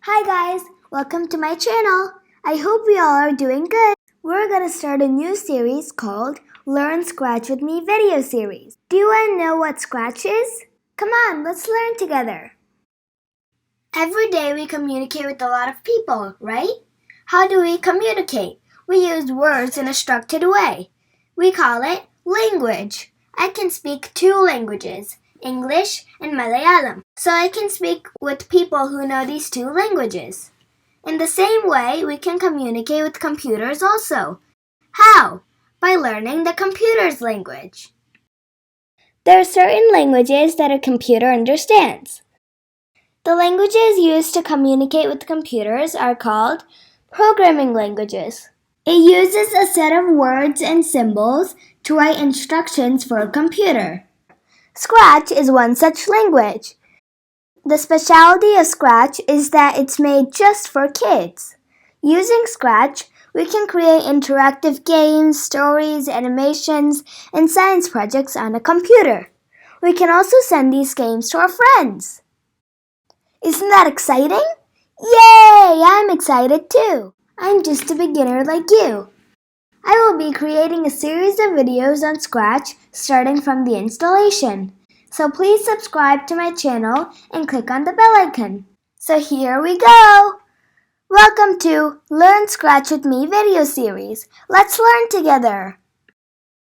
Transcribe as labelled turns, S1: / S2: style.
S1: Hi guys, welcome to my channel. I hope we all are doing good. We're gonna start a new series called Learn Scratch with Me video series. Do you wanna know what Scratch is? Come on, let's learn together. Every day we communicate with a lot of people, right? How do we communicate? We use words in a structured way. We call it language. I can speak 2 languages, English and Malayalam, so I can speak with people who know these 2 languages. In the same way, we can communicate with computers also. How? By learning the computer's language. There are certain languages that a computer understands. The languages used to communicate with computers are called programming languages. It uses a set of words and symbols to write instructions for a computer. Scratch is one such language. The specialty of Scratch is that it's made just for kids. Using Scratch, we can create interactive games, stories, animations, and science projects on a computer. We can also send these games to our friends. Isn't that exciting? Yay! I'm excited too. I'm just a beginner like you. I will be creating a series of videos on Scratch starting from the installation. So please subscribe to my channel and click on the bell icon. So here we go! Welcome to Learn Scratch with Me video series. Let's learn together!